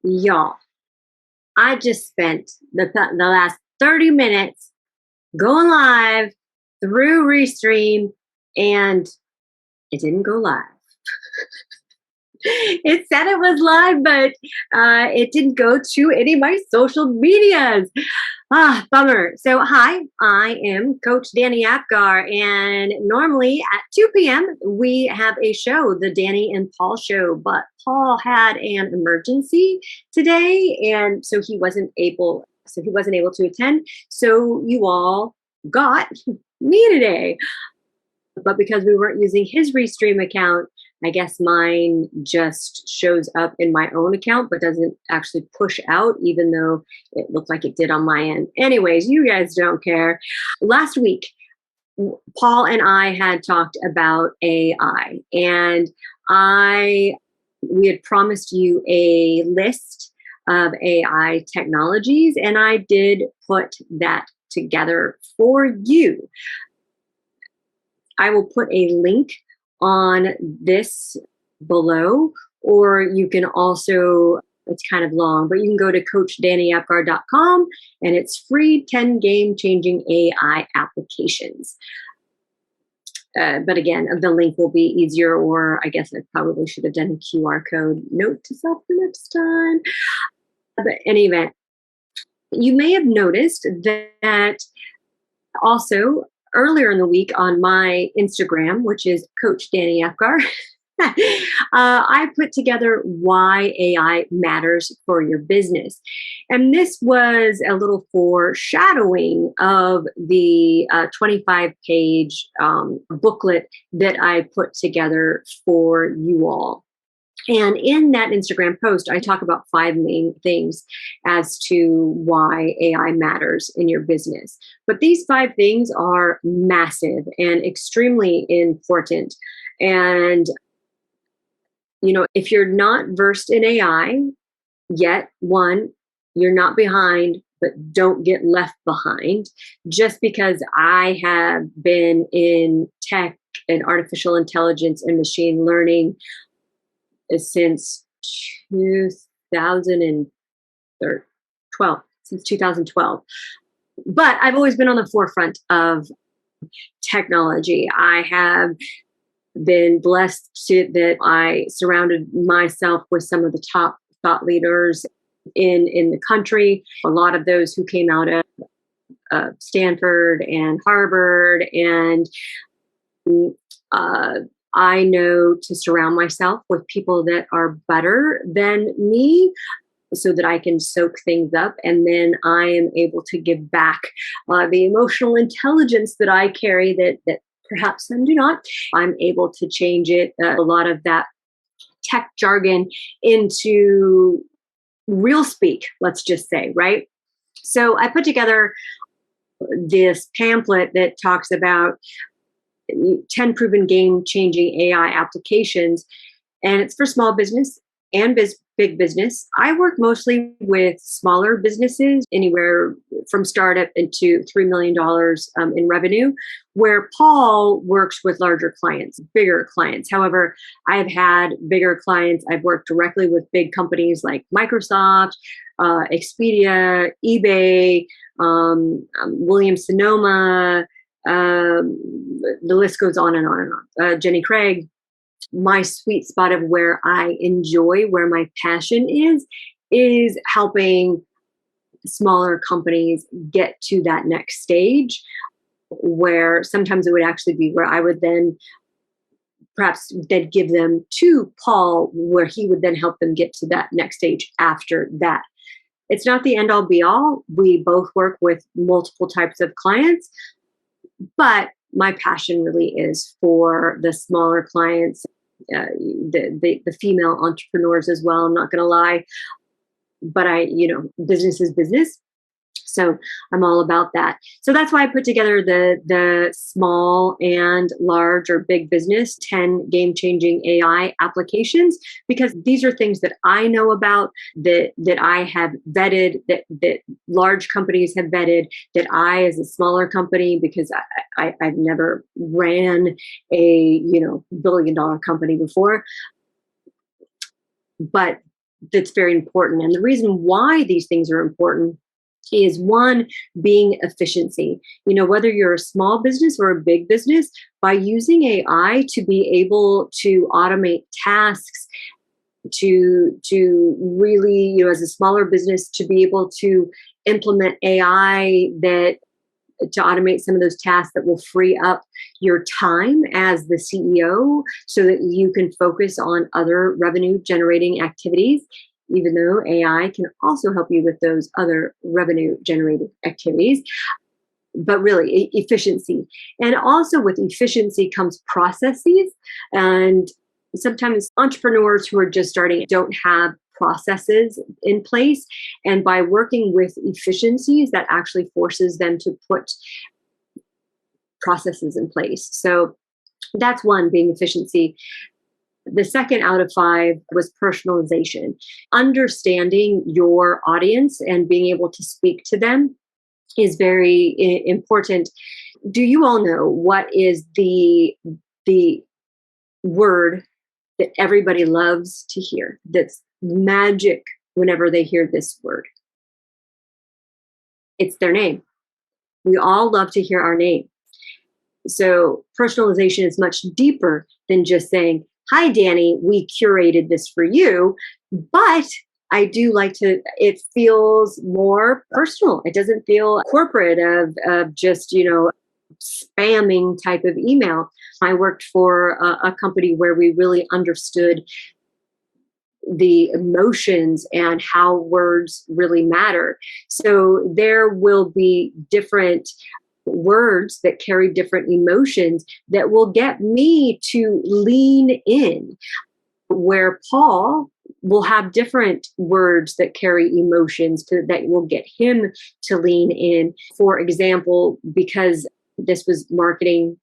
Y'all, I just spent the last 30 minutes going live through Restream and it didn't go live. It said it was live, but it didn't go to any of my social medias. Bummer. So, hi, I am Coach Dani Apgar, and normally at 2 p.m. we have a show, the Dani and Paul Show, but Paul had an emergency today, and so he wasn't able. To attend. So you all got me today. But because we weren't using his Restream account, I guess mine just shows up in my own account, but doesn't actually push out, even though it looked like it did on my end. Anyways, you guys don't care. Last week, Paul and I had talked about AI, and we had promised you a list of AI technologies, and I did put that together for you. I will put a link on this below, or you can also, it's kind of long, but you can go to coachdaniapgar.com and it's free 10 game-changing AI applications. But again, the link will be easier, or I guess I probably should have done a QR code. Note to self for next time. But in any event, you may have noticed that also earlier in the week on my Instagram, which is Coach Dani Apgar, I put together why AI matters for your business. And this was a little foreshadowing of the 25-page booklet that I put together for you all. And in that Instagram post, I talk about 5 main things as to why AI matters in your business. But these 5 things are massive and extremely important. And, if you're not versed in AI yet, one, you're not behind, but don't get left behind. Just because I have been in tech and artificial intelligence and machine learning since 2012. But I've always been on the forefront of technology. I have been blessed that I surrounded myself with some of the top thought leaders in the country. A lot of those who came out of Stanford and Harvard, and I know to surround myself with people that are better than me so that I can soak things up, and then I am able to give back the emotional intelligence that I carry that perhaps some do not. I'm able to change it, a lot of that tech jargon into real speak, let's just say, right? So I put together this pamphlet that talks about 10 proven game-changing AI applications, and it's for small business and big business. I work mostly with smaller businesses, anywhere from startup into $3 million in revenue, where Paul works with larger clients, bigger clients. However, I've had bigger clients. I've worked directly with big companies like Microsoft, Expedia, eBay, Williams-Sonoma, the list goes on and on and on. Jenny Craig. My sweet spot of where I enjoy, where my passion is helping smaller companies get to that next stage, where sometimes it would actually be where I would then perhaps they'd give them to Paul, where he would then help them get to that next stage after that. It's not the end all be all. We both work with multiple types of clients, but my passion really is for the smaller clients, the female entrepreneurs as well. I'm not going to lie, but business is business. So I'm all about that. So that's why I put together the small and large or big business 10 game-changing AI applications, because these are things that I know about, that I have vetted, that large companies have vetted, that I, as a smaller company, because I've never ran a $1 billion company before, but that's very important. And the reason why these things are important is one, being efficiency. Whether you're a small business or a big business, by using AI to be able to automate tasks, to really, as a smaller business, to be able to implement AI that to automate some of those tasks that will free up your time as the CEO so that you can focus on other revenue generating activities, even though AI can also help you with those other revenue generating activities. But really, efficiency. And also with efficiency comes processes. And sometimes entrepreneurs who are just starting don't have processes in place. And by working with efficiencies, that actually forces them to put processes in place. So that's one, being efficiency. The second out of 5 was personalization. Understanding your audience and being able to speak to them is very important. Do you all know what is the word that everybody loves to hear, that's magic whenever they hear this word? It's their name. We all love to hear our name. So personalization is much deeper than just saying, "Hi, Dani, we curated this for you." But I do like it feels more personal. It doesn't feel corporate of just, spamming type of email. I worked for a company where we really understood the emotions and how words really matter. So there will be different words that carry different emotions that will get me to lean in, where Paul will have different words that carry emotions that will get him to lean in. For example, because this was marketing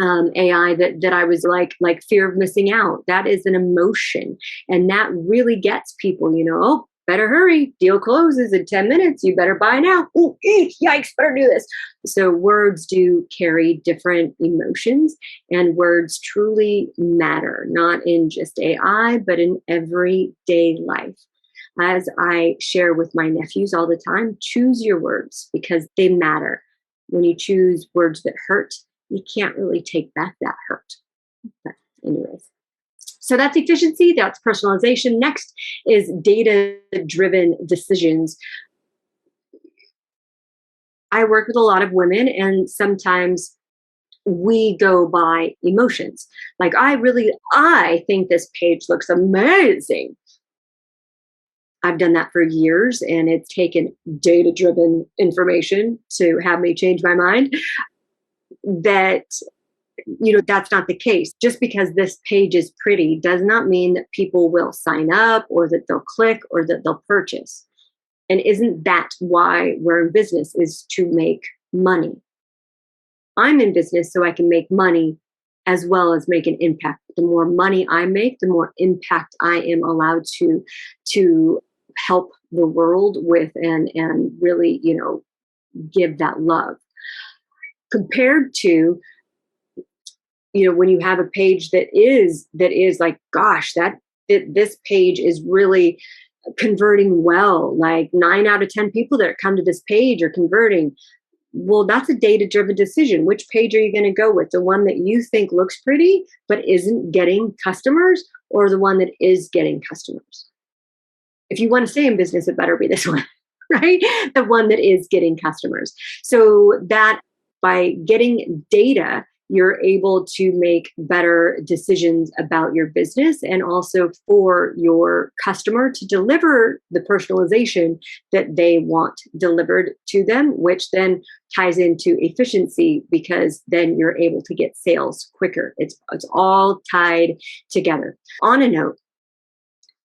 AI that I was like fear of missing out. That is an emotion, and that really gets people. Oh, better hurry! Deal closes in 10 minutes. You better buy now. Oh, yikes! Better do this. So words do carry different emotions, and words truly matter, not in just AI, but in everyday life. As I share with my nephews all the time, choose your words because they matter. When you choose words that hurt, you can't really take back that hurt. But anyways, so that's efficiency, that's personalization. Next is data-driven decisions. I work with a lot of women, and sometimes we go by emotions. Like, I think this page looks amazing. I've done that for years, and it's taken data-driven information to have me change my mind. That's not the case. Just because this page is pretty does not mean that people will sign up or that they'll click or that they'll purchase. And isn't that why we're in business, is to make money? I'm in business so I can make money as well as make an impact. The more money I make, the more impact I am allowed to help the world with and really, give that love. Compared to, when you have a page that is like, gosh, this page is really converting well, like 9 out of 10 people that come to this page are converting. Well, that's a data-driven decision. Which page are you going to go with? The one that you think looks pretty but isn't getting customers, or the one that is getting customers? If you want to stay in business, it better be this one, right? The one that is getting customers. So that by getting data, you're able to make better decisions about your business and also for your customer to deliver the personalization that they want delivered to them, which then ties into efficiency because then you're able to get sales quicker. It's all tied together. On a note,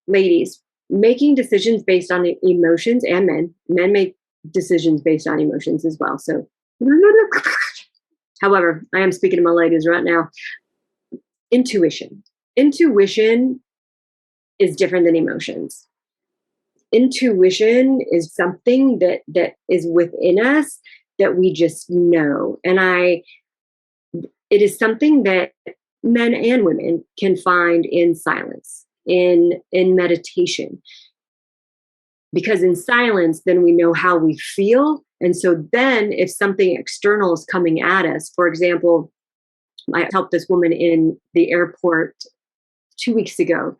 ladies, making decisions based on emotions, and men make decisions based on emotions as well. So, however, I am speaking to my ladies right now. Intuition is different than emotions. Intuition is something that is within us that we just know. And it is something that men and women can find in silence, in meditation, because in silence, then we know how we feel. And so then if something external is coming at us, for example, I helped this woman in the airport 2 weeks ago,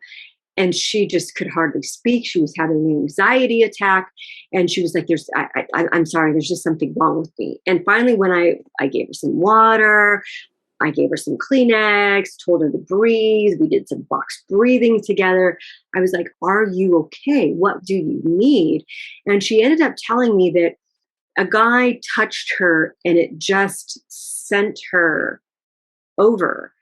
and she just could hardly speak. She was having an anxiety attack, and she was like, I'm sorry, there's just something wrong with me. And finally, when I gave her some water, I gave her some Kleenex, told her to breathe. We did some box breathing together. I was like, are you okay? What do you need? And she ended up telling me that a guy touched her and it just sent her over.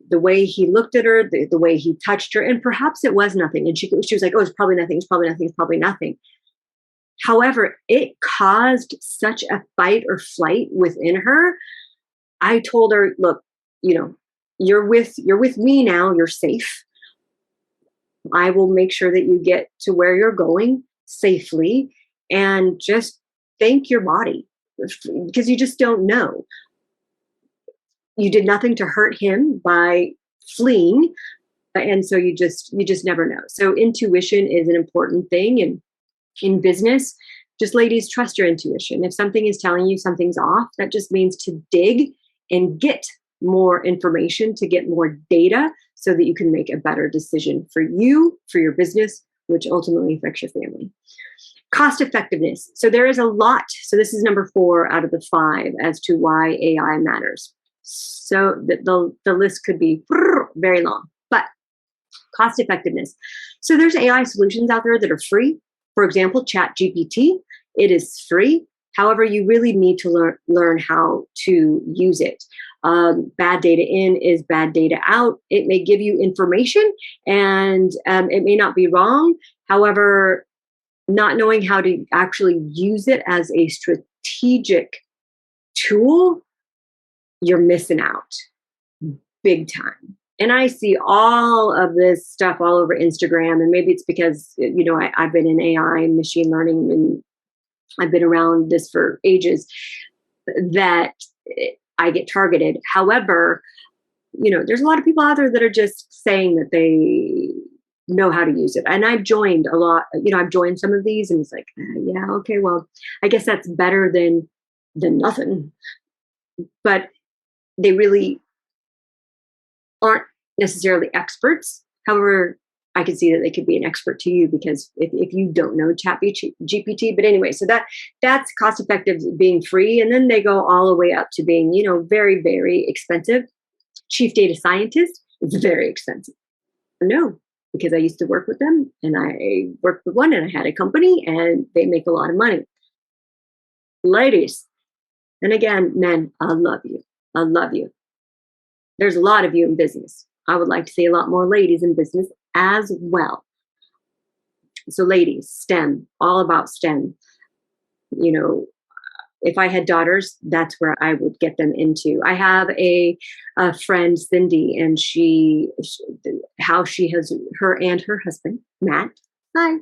The way he looked at her, the way he touched her, and perhaps it was nothing. And she was like, oh, it's probably nothing. It's probably nothing. It's probably nothing. However, it caused such a fight or flight within her. I told her, look, you're with me now. You're safe. I will make sure that you get to where you're going safely, and just thank your body, because you just don't know. You did nothing to hurt him by fleeing. And so you just never know. So intuition is an important thing. And in business, just ladies, trust your intuition. If something is telling you something's off, that just means to dig and get more information, to get more data, so that you can make a better decision for you, for your business, which ultimately affects your family. Cost effectiveness. So there is a lot. So this is number 4 out of the 5 as to why AI matters. So the list could be very long, but cost effectiveness. So there's AI solutions out there that are free. For example, ChatGPT, it is free. However, you really need to learn how to use it. Bad data in is bad data out. It may give you information, and it may not be wrong. However, not knowing how to actually use it as a strategic tool, you're missing out big time. And I see all of this stuff all over Instagram, and maybe it's because, I've been in AI and machine learning, and I've been around this for ages, that I get targeted. However, there's a lot of people out there that are just saying that they know how to use it. And I've joined a lot, I've joined some of these, and it's like, yeah, okay, well, I guess that's better than nothing. But they really aren't necessarily experts. However, I can see that they could be an expert to you, because if you don't know ChatGPT, but anyway, so that's cost effective, being free. And then they go all the way up to being, very, very expensive. Chief data scientist, it's very expensive. No, because I used to work with them, and I worked with one, and I had a company, and they make a lot of money. Ladies, and again, men, I love you. I love you. There's a lot of you in business. I would like to see a lot more ladies in business as well. So ladies, STEM, all about STEM. If I had daughters, that's where I would get them into. I have a friend, Cindy, and how she has her and her husband, Matt, hi,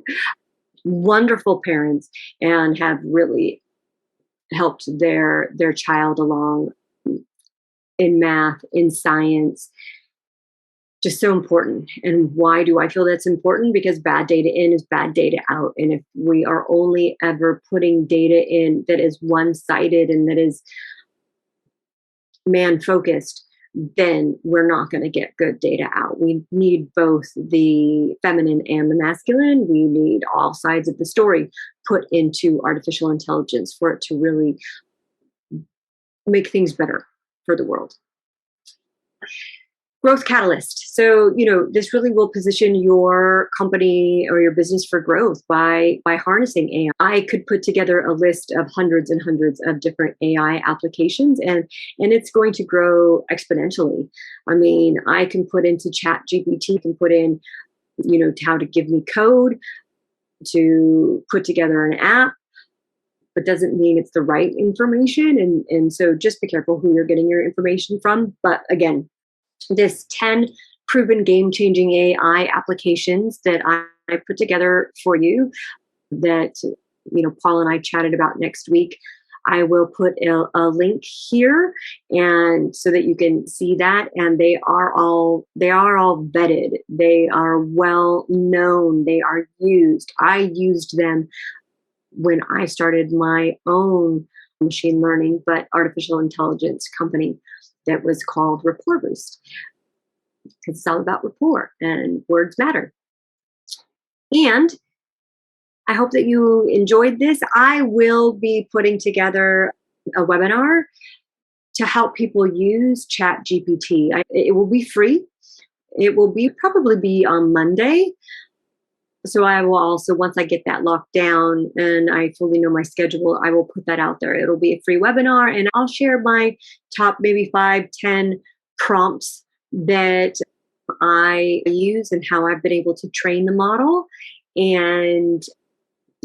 wonderful parents, and have really helped their child along in math, in science. Just so important. And why do I feel that's important? Because bad data in is bad data out. And if we are only ever putting data in that is one-sided and that is man-focused, then we're not going to get good data out. We need both the feminine and the masculine. We need all sides of the story put into artificial intelligence for it to really make things better for the world. Growth catalyst. So, this really will position your company or your business for growth by harnessing AI. I could put together a list of hundreds and hundreds of different AI applications, and it's going to grow exponentially. I mean, I can put into ChatGPT, can put in, how to give me code, to put together an app, but doesn't mean it's the right information. And so just be careful who you're getting your information from. But again, this 10 proven game-changing AI applications that I put together for you, that Paul and I chatted about next week. I will put a link here, and so that you can see that. And they are all vetted. They are well known. They are used. I used them when I started my own machine learning, but artificial intelligence company that was called Rapport Boost, because it's all about rapport and words matter. And I hope that you enjoyed this. I will be putting together a webinar to help people use ChatGPT. It will be free. It will be probably be on Monday. So I will also, once I get that locked down and I fully know my schedule, I will put that out there. It'll be a free webinar, and I'll share my top maybe 5, 10 prompts that I use and how I've been able to train the model. And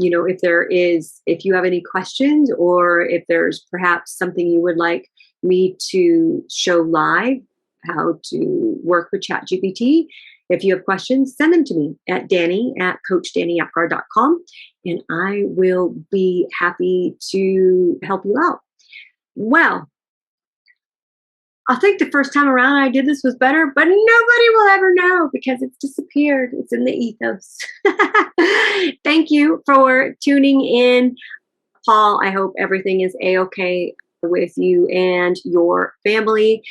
if you have any questions, or if there's perhaps something you would like me to show live, how to work with ChatGPT, if you have questions, send them to me at Dani@CoachDaniApgar.com, and I will be happy to help you out. Well, I think the first time around I did this was better, but nobody will ever know because it's disappeared. It's in the ethos. Thank you for tuning in. Paul, I hope everything is A-okay with you and your family.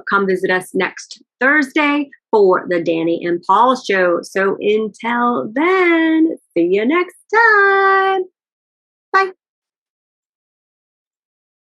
Come visit us next Thursday for the Dani and Paul Show. So until then, see you next time. Bye.